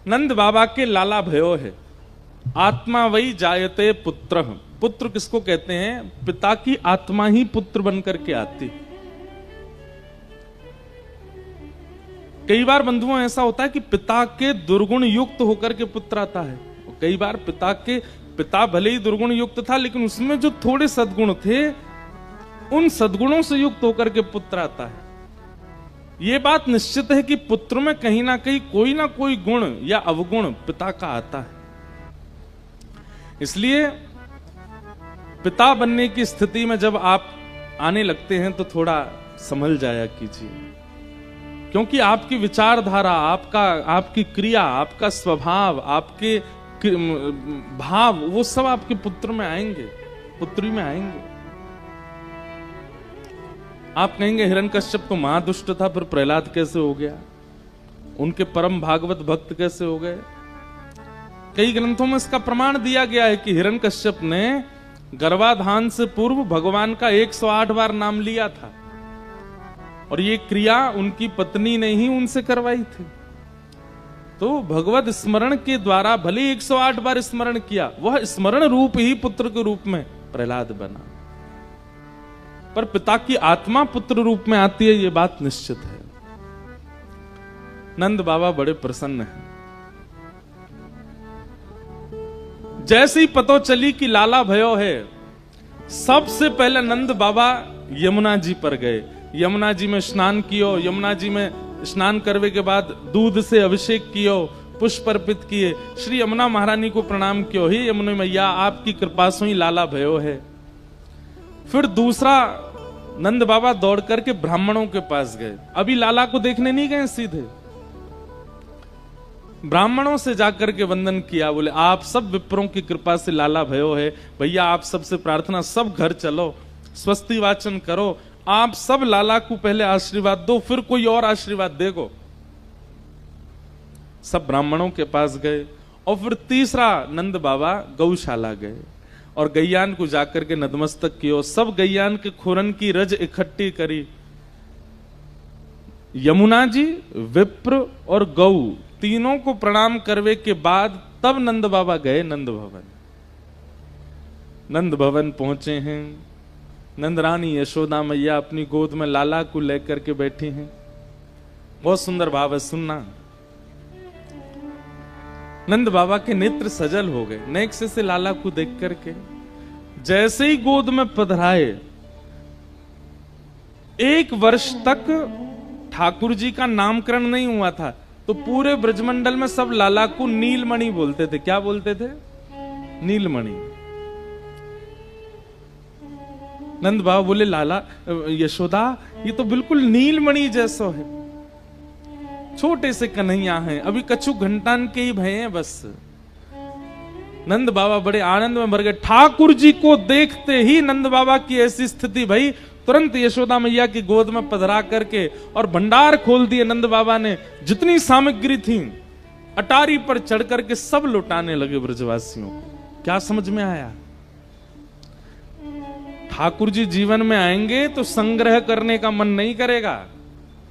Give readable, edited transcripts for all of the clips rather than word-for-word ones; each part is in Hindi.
नंद बाबा के लाला भयो है, आत्मा वही जायते पुत्र। पुत्र किसको कहते हैं? पिता की आत्मा ही पुत्र बनकर के आती। कई बार बंधुओं ऐसा होता है कि पिता के दुर्गुण युक्त होकर के पुत्र आता है, कई बार पिता भले ही दुर्गुण युक्त था लेकिन उसमें जो थोड़े सद्गुण थे उन सद्गुणों से युक्त होकर के पुत्र आता है। यह बात निश्चित है कि पुत्र में कहीं ना कोई गुण या अवगुण पिता का आता है। इसलिए पिता बनने की स्थिति में जब आप आने लगते हैं तो थोड़ा संभल जाया कीजिए, क्योंकि आपकी विचारधारा, आपकी क्रिया, आपका स्वभाव, आपके भाव, वो सब आपके पुत्र में आएंगे, पुत्री में आएंगे। आप कहेंगे हिरण्यकश्यप तो महादुष्ट था, फिर प्रहलाद कैसे हो गया? उनके परम भागवत भक्त कैसे हो गए? कई ग्रंथों में इसका प्रमाण दिया गया है कि हिरण्यकश्यप ने गर्भाधान से पूर्व भगवान का 108 बार नाम लिया था, और ये क्रिया उनकी पत्नी ने ही उनसे करवाई थी। तो भगवत स्मरण के द्वारा भले 108 बार स्मरण किया, वह स्मरण रूप ही पुत्र के रूप में प्रहलाद बना। पर पिता की आत्मा पुत्र रूप में आती है, यह बात निश्चित है। नंद बाबा बड़े प्रसन्न हैं। जैसे ही पतो चली कि लाला भयो है, सबसे पहले नंद बाबा यमुना जी पर गए। यमुना जी में स्नान कियो, यमुना जी में स्नान करने के बाद दूध से अभिषेक कियो, पुष्प अर्पित किए, श्री यमुना महारानी को प्रणाम कियो, हे यमुना मैया आपकी कृपा से ही लाला भयो है। फिर दूसरा नंद बाबा दौड़ करके ब्राह्मणों के पास गए। अभी लाला को देखने नहीं गए, सीधे ब्राह्मणों से जाकर के वंदन किया। बोले आप सब विप्रों की कृपा से लाला भयो है, भैया आप सबसे प्रार्थना, सब घर चलो, स्वस्ति वाचन करो, आप सब लाला को पहले आशीर्वाद दो, फिर कोई और आशीर्वाद देगो। सब ब्राह्मणों के पास गए। और फिर तीसरा नंद बाबा गौशाला गए और गैयान को जाकर के नतमस्तक किया। सब गैयान के खुरन की रज इकट्ठी करी। यमुना जी, विप्र और गौ तीनों को प्रणाम करवे के बाद तब नंद बाबा गए नंद भवन। नंद भवन पहुंचे हैं। नंद रानी यशोदा मैया अपनी गोद में लाला को लेकर के बैठी हैं। बहुत सुंदर भाव है, सुनना। नंद बाबा के नेत्र सजल हो गए नेक्स्ट से लाला को देख करके। जैसे ही गोद में पधराए, 1 वर्ष तक ठाकुर जी का नामकरण नहीं हुआ था, तो पूरे ब्रजमंडल में सब लाला को नीलमणि बोलते थे। क्या बोलते थे? नीलमणि। नंद बाबा बोले लाला यशोदा ये तो बिल्कुल नीलमणि जैसा है। छोटे से कन्हैया हैं, अभी कछु घंटान के ही भय हैं बस। नंद बाबा बड़े आनंद में भर गए। ठाकुर जी को देखते ही नंद बाबा की ऐसी स्थिति भई, तुरंत यशोदा मैया की गोद में पधरा करके और भंडार खोल दिए। नंद बाबा ने जितनी सामग्री थी अटारी पर चढ़ करके सब लुटाने लगे ब्रजवासियों को। क्या समझ में आया? ठाकुर जी जीवन में आएंगे तो संग्रह करने का मन नहीं करेगा,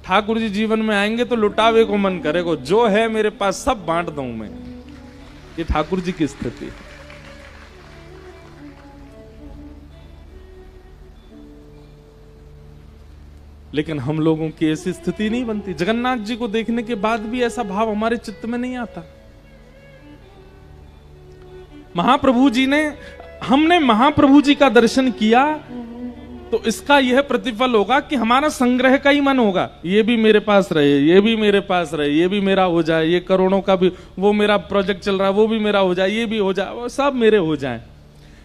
ठाकुर जी जीवन में आएंगे तो लुटावे को मन करेगा। जो है मेरे पास सब बांट दूं मैं। ये ठाकुर जी की स्थिति है। लेकिन हम लोगों की ऐसी स्थिति नहीं बनती। जगन्नाथ जी को देखने के बाद भी ऐसा भाव हमारे चित्त में नहीं आता। महाप्रभु जी ने, हमने महाप्रभु जी का दर्शन किया तो इसका यह प्रतिफल होगा कि हमारा संग्रह का ही मन होगा। ये भी मेरे पास रहे, ये भी मेरे पास रहे, ये भी मेरा हो जाए, ये करोड़ों का भी, वो मेरा प्रोजेक्ट चल रहा है वो भी मेरा हो जाए, ये भी हो जाए, वो सब मेरे हो जाए।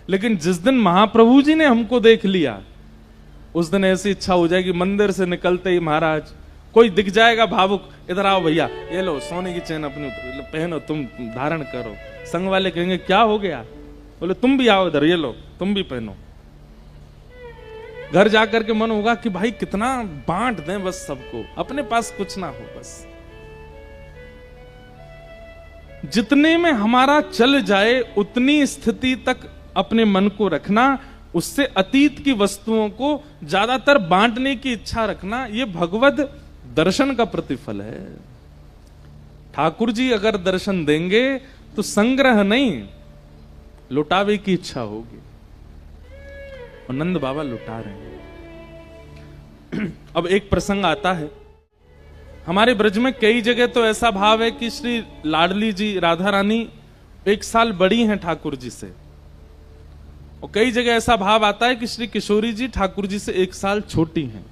लेकिन जिस दिन महाप्रभु जी ने हमको देख लिया, उस दिन ऐसी इच्छा हो जाएगी, मंदिर से निकलते ही महाराज कोई दिख जाएगा भावुक, इधर आओ भैया, ये लो सोने की चेन अपनी पहनो, तुम धारण करो। संग वाले कहेंगे क्या हो गया? बोले तुम भी आओ इधर, ये लो तुम भी पहनो। घर जाकर के मन होगा कि भाई कितना बांट दें बस सबको, अपने पास कुछ ना हो बस। जितने में हमारा चल जाए उतनी स्थिति तक अपने मन को रखना, उससे अतीत की वस्तुओं को ज्यादातर बांटने की इच्छा रखना, यह भगवत दर्शन का प्रतिफल है। ठाकुर जी अगर दर्शन देंगे तो संग्रह नहीं, लुटावे की इच्छा होगी। और नंद बाबा लुटा रहे हैं। अब एक प्रसंग आता है, हमारे ब्रज में कई जगह तो ऐसा भाव है कि श्री लाडली जी राधा रानी 1 साल बड़ी हैं ठाकुर जी से, और कई जगह ऐसा भाव आता है कि श्री किशोरी जी ठाकुर जी से 1 साल छोटी हैं।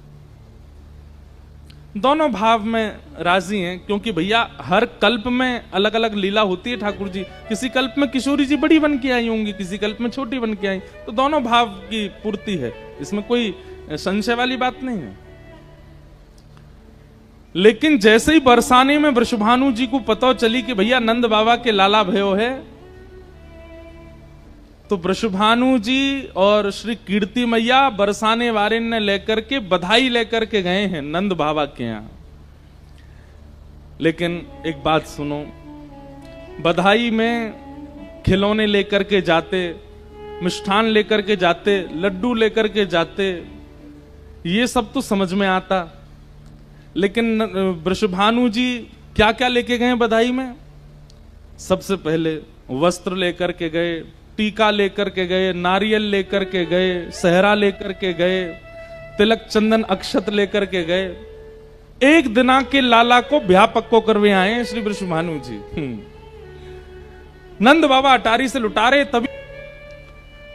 दोनों भाव में राजी हैं, क्योंकि भैया हर कल्प में अलग अलग लीला होती है ठाकुर जी। किसी कल्प में किशोरी जी बड़ी बन के आई होंगी, किसी कल्प में छोटी बन के आई, तो दोनों भाव की पूर्ति है, इसमें कोई संशय वाली बात नहीं है। लेकिन जैसे ही बरसाने में वृषभानु जी को पता चली कि भैया नंद बाबा के लाला भयो है, तो वृषभानु जी और श्री कीर्ति मैया बरसाने वारे ने लेकर के बधाई लेकर के गए हैं नंद बाबा के यहां। लेकिन एक बात सुनो, बधाई में खिलौने लेकर के जाते, मिष्ठान लेकर के जाते, लड्डू लेकर के जाते, ये सब तो समझ में आता, लेकिन वृषभानु जी क्या क्या लेके गए बधाई में? सबसे पहले वस्त्र लेकर के गए, टीका लेकर के गए, नारियल लेकर के गए, सहरा लेकर के गए, तिलक चंदन अक्षत लेकर के गए। एक दिना के लाला को ब्याह पक्को करवे आए हैं श्री वृषभानु जी। नंद बाबा अटारी से लुटा रहे, तभी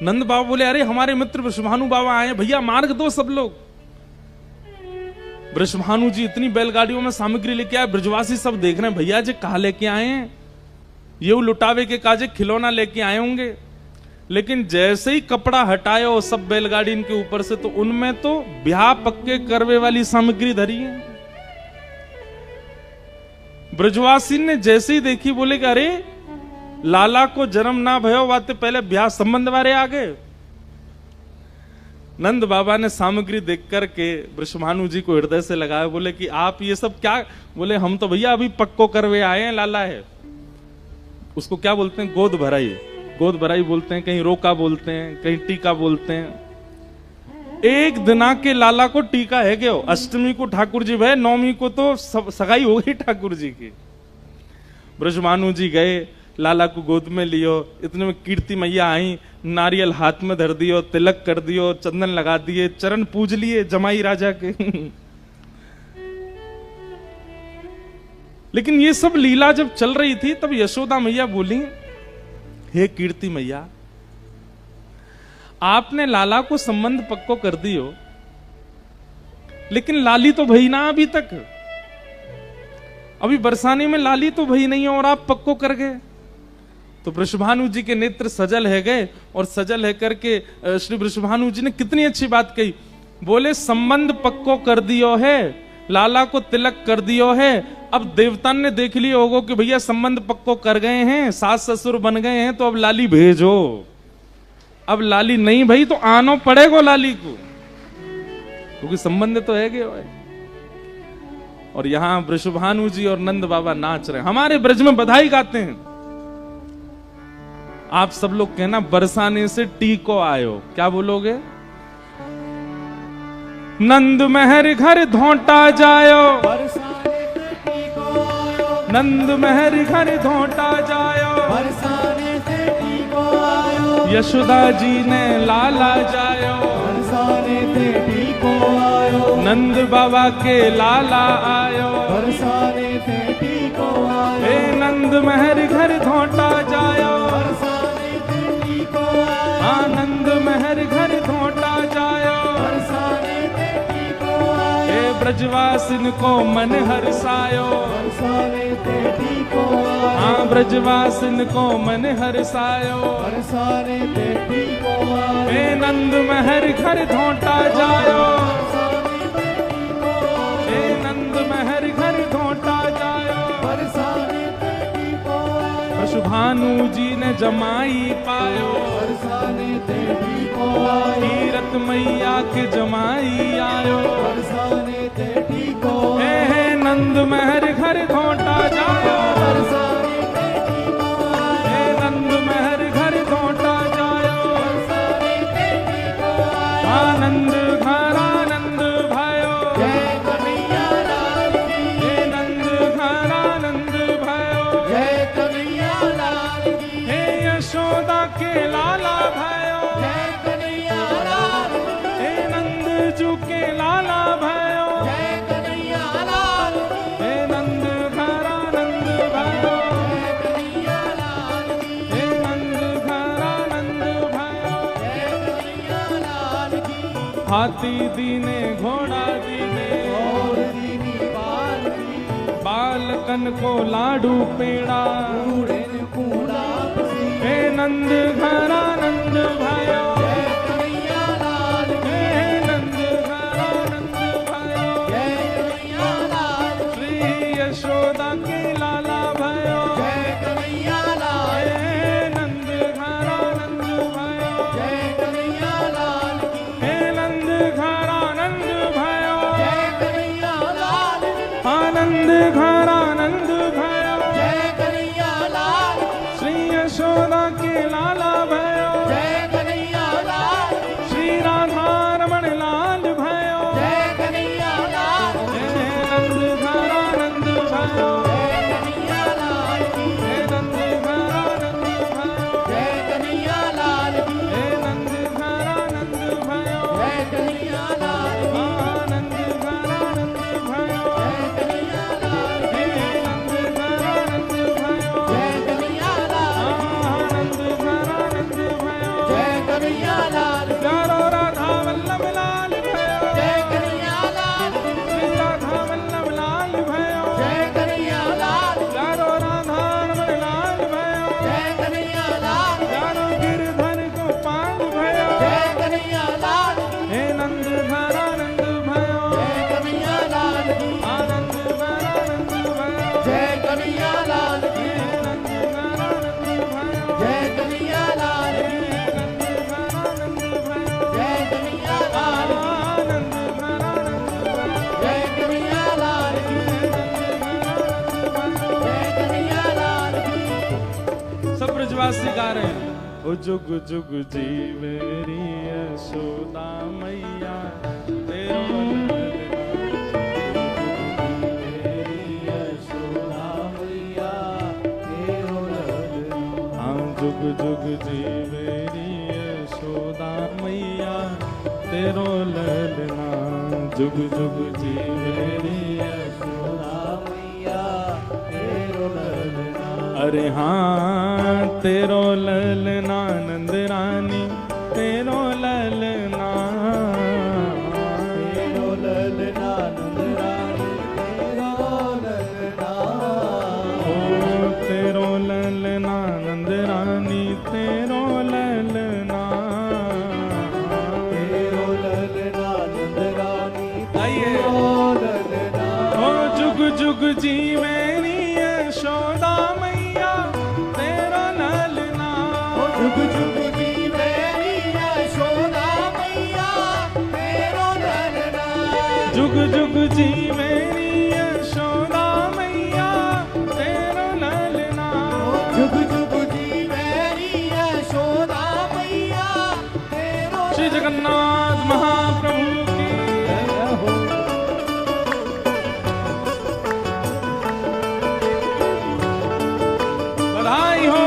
नंद बाबा बोले, अरे हमारे मित्र वृषभानु बाबा आए, भैया मार्ग दो सब लोग। वृषभानु जी इतनी बैलगाड़ियों में सामग्री लेके आए, ब्रजवासी सब देख रहे हैं, भैया जी कहा लेके आए हैं, ये लुटावे के काजे खिलौना लेके आए होंगे। लेकिन जैसे ही कपड़ा हटाए और सब बैलगाड़ी इनके ऊपर से, तो उनमें तो ब्याह पक्के करवे वाली सामग्री धरी है। ब्रजवासी ने जैसे ही देखी, बोले कि अरे लाला को जन्म ना भयो वाते पहले ब्याह संबंध वाले आ गए। नंद बाबा ने सामग्री देख करके वृषभानु जी को हृदय से लगाया, बोले कि आप ये सब क्या? बोले हम तो भैया अभी पक्को करवे आए हैं, लाला है। उसको क्या बोलते हैं? गोद भराई। गोद भराई बोलते हैं, कहीं रोका बोलते हैं, कहीं टीका बोलते हैं। एक दिना के लाला को टीका है क्यों? अष्टमी को ठाकुर जी भय, नौमी को तो सगाई हो गई ठाकुर जी की। वृषभानु जी गए, लाला को गोद में लियो, इतने में कीर्ति मैया आई, नारियल हाथ में धर दियो, तिलक कर दियो, चंदन लगा दिए, चरण पूज लिए जमाई राजा के। लेकिन ये सब लीला जब चल रही थी, तब यशोदा मैया बोली, हे कीर्ति मैया, आपने लाला को संबंध पक्को कर दियो, लेकिन लाली तो भई ना अभी तक, अभी बरसाने में लाली तो भई नहीं है और आप पक्को कर गए। तो वृषभानु जी के नेत्र सजल है गए, और सजल है करके श्री वृषभानु जी ने कितनी अच्छी बात कही। बोले संबंध पक्को कर दियो है, लाला को तिलक कर दियो है, अब देवता ने देख लिया होगा कि भैया संबंध पक्को कर गए हैं, सास ससुर बन गए हैं, तो अब लाली भेजो। अब लाली नहीं भाई तो आनो पड़ेगा लाली को, क्योंकि संबंध तो है गए। और यहां वृषभानु जी और नंद बाबा नाच रहे, हमारे ब्रज में बधाई गाते हैं। आप सब लोग कहना, बरसाने से टीको आयो, क्या बोलोगे? नंद महर घर धोंटा जायो, नंद महर घर धोंटा जायो, बरसाने से टीको आयो, यशोदा जी ने लाला जायो, बरसाने से टीको आयो, नंद बाबा के लाला आयो, बरसाने से टीको आयो, हे नंद महर घर धोंटा जायो, बरसाने से टीको आयो, आनंद महर घर धोंटा जायो, बरसाने से टीको आयो, हे ब्रजवासिन को मन हर्षायो, बरसाने से टीको आयो, हाँ ब्रजवासिन को मन हर्षायो, बरसाने से टीको आयो, हे नंद महर घर धोंटा जायो, बरसाने से टीको आयो, हे नंद महर घर धोंटा जायो। बरसाने से टीको आयो, वृषभानु जी ने जमाई पायो, बरसाने से टीको आयो, कीरत मैया के जमाई आयो, बरसाने से टीको हे हे नंद महर घर धोंटा जायो, बरसाने से टीको आयो, हे नंद महर घर धोंटा जायो, बरसाने से टीको आयो, आनंद घर आनंद भयो, जय कन्हैया लाल की, हे नंद घर आनंद भयो, हाथी दीने घोड़ा दीने और दीनी बाल दीनी बालकन को लाडू पेड़ा कूड़ेन कूड़ा बसी हे नंद घरा नंद भयो जय कन्हैया लाल की हे नंद घरा नंद भयो जय कन्हैया लाल की श्री यशोदा के लाला भयो जय कन्हैया लाल की हे नंद घरा नंद भयो जय कन्हैया लाल की हे नंद घरा नंद भयो जय कन्हैया लाल की आनंद घरा नंद भयो जय कन्हैया लाल की श्री यशोदा के लाला भयो जय कन्हैया लाल की श्री राधा रमण लाल भयो जय कन्हैया लाल की हे नंद घरा नंद भयो जय कन्हैया लाल की हे नंद घरा नंद भयो जय कन्हैया लाल की हे नंद घरा नंद भयो जय कन्हैया लाल की आनंद घरा नंद भयो जय कन्हैया लाल हे नंद घरा नंद भयो जय कन्हैया लाल आनंद घरा नंद भयो जय कन्हैया लाल प्यारो राधा वल्लभ लाल भयो जय कन्हैया लाल श्री राधा वल्लभ लाल भयो जय कन्हैया लाल प्यारो राधा रमण लाल भयो जय कन्हैया लाल प्यारो गिरधर गोपाल भयो जय कन्हैया लाल हे नंद घरा नंद भयो जय कन्हैया लाल की आनंद घरा नंद भयो जय कन्हैया लाल की हे नंद घरा नंद भयो जय कन्हैया लाल हे की नंद घरा नंद भयो जय कन्हैया लाल की आनंद घरा नंद भयो जय कन्हैया लाल की जय कन्हैया लाल की सब ब्रजवासी गा रहे हैं ओ जुग जुग जीवेरी यशोदा मैया तेरो तेरी यशोदा मैया तेरो ललना हाँ जुग जुग जीवेरी यशोदा मैया तेरो ललना जुग जुग जीवेरी यशोदा मैया तेरो ललना अरे हाँ तेरो ललना नंद रानी तेरो ललना तेरो ललना नंद रानी तेरो ललना ओ तेरो ललना नंद रानी तेरो ललना तेरो ललना नंद रानी आइए। तेरो ललना ओ जुग जुग जीवेरी यशोदा मैया तेरो ललना जुग जुग जी मेरी यशोदा मैया तेरो ललना जुग जुग जीवेरी यशोदा मैया तेरो ललना जुग जुग जी मेरी यशोदा मैया तेरो श्री जगन्नाथ महाप्रभु की जय हो बधाई हो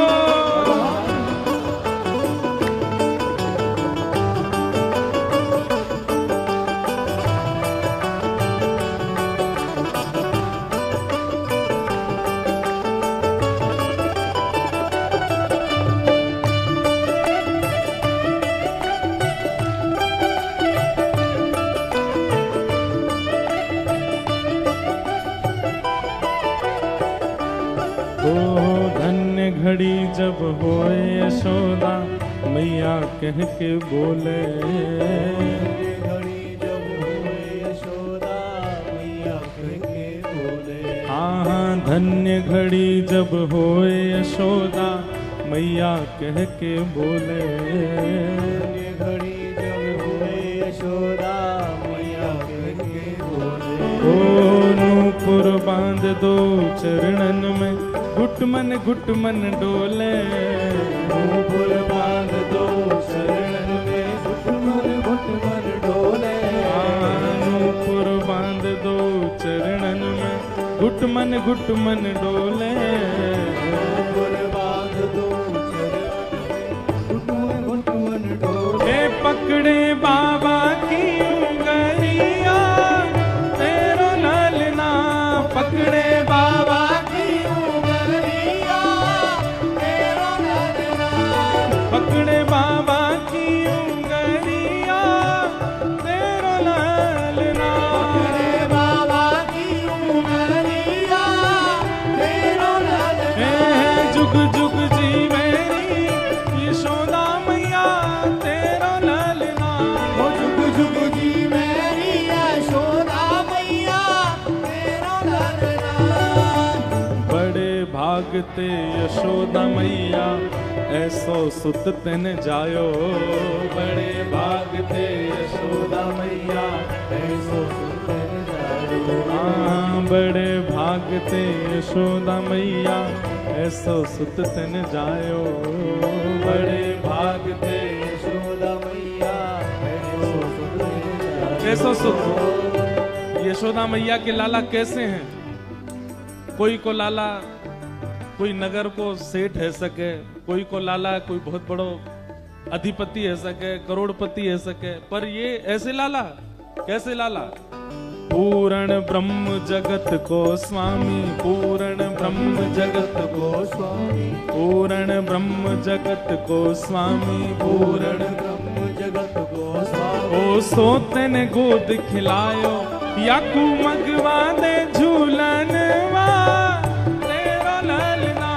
ओ धन्य घड़ी जब होए यशोदा मैया कह के बोले घड़ी जब हुए यशोदा मैया कह के बोले हाँ हाँ धन्य घड़ी जब होए यशोदा मैया कह के बोले ये घड़ी जब हुए यशोदा मैया कह के बोले ओ नूपुर बांध दो चरणन में घुटमन डोले नूपुर बांध दो शरण में घुटमन डोले नूपुर बांध दो चरणन में घुटमन डोले नूपुर बांध दो शरण में घुटमन डोले हे पकड़े बाबा की उंगलिया तेरो ललना पकड़े बाबा की उंगलिया तेरो ललना पकड़े बाबा की उंगलिया भागते यशोदा मैया ऐसो सुत तेन जायो। बड़े भागते यशोदा मैया ऐसो सुत तेन जायो। हाँ, बड़े भागते यशोदा मैया ऐसो सुत तेन जायो। बड़े भागते यशोदा मैया ऐसो सुत तेन जायो। ऐसो सुत। यशोदा मैया के लाला कैसे हैं? कोई को लाला कोई नगर को सेठ है सके, कोई को लाला कोई बहुत बड़ो अधिपति है सके, करोड़पति है सके, पर ये ऐसे लाला कैसे लाला? पूर्ण ब्रह्म जगत को स्वामी, पूर्ण ब्रह्म जगत को स्वामी, पूर्ण ब्रह्म जगत को स्वामी, पूर्ण ब्रह्म जगत को स्वामी। ओ सोते ने गोद खिलायो याकू मगवा दे झूलनवा तेरो ललना।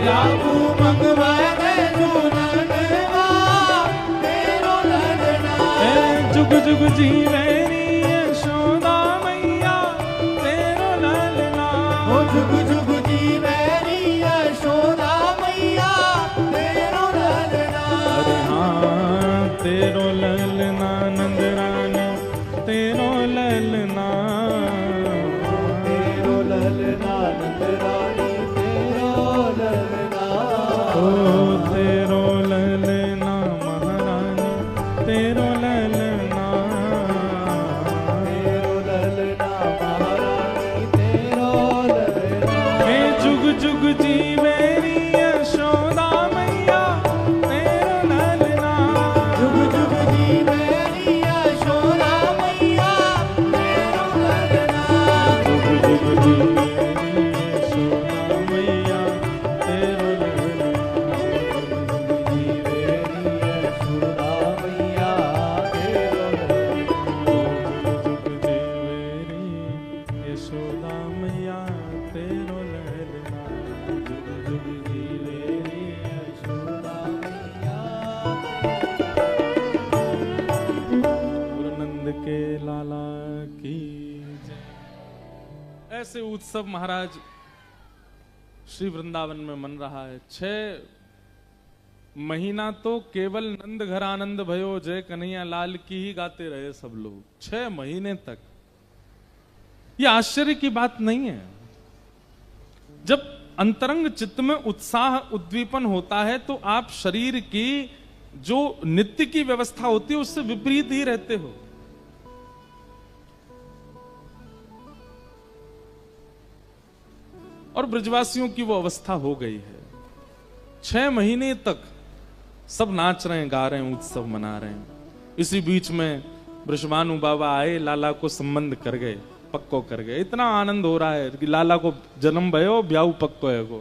याकू मगवा दे झूलनवा तेरो ललना। जुग जुग जीवे री यशोदा मैया तेरो ललना। ओ जुग जुग जीवे री यशोदा मैया तेरो ललना। अरे हाँ तेरो ललना नंद रानी तेरो ललना। तेरो ललना नंद रानी तेरो ललना। ओ तेरो ललना महारानी तेरो ललना। तेरो ललना महारानी तेरो ललना। हे जुग जुग जीवे री यशोदा मैया तेरो ललना। जुग जुग जीवे री यशोदा मैया तेरो ललना। जुग जुग जीवे री यशोदा मैया तेरो ललना। जीवे री यशोदा मैया तेरो ललना। जुग जीवे री यशोदा मैया तेरो ललना। जुग जुग जीवे री यशोदा मैया गुरु नंद के लाला की जय। ऐसे उत्सव महाराज श्री वृंदावन में मन रहा है। 6 महीना तो केवल नंद घर आनंद भयो जय कन्हैया लाल की ही गाते रहे सब लोग, 6 महीने तक। यह आश्चर्य की बात नहीं है। जब अंतरंग चित्त में उत्साह उद्दीपन होता है तो आप शरीर की जो नित्य की व्यवस्था होती है उससे विपरीत ही रहते हो। और ब्रजवासियों की वो अवस्था हो गई है। 6 महीने तक सब नाच रहे हैं, गा रहे हैं, उत्सव मना रहे हैं। इसी बीच में वृषभानु बाबा आए, लाला को संबंध कर गए, पक्को कर गए। इतना आनंद हो रहा है कि लाला को जन्म भयो ब्याऊ पक्को है को।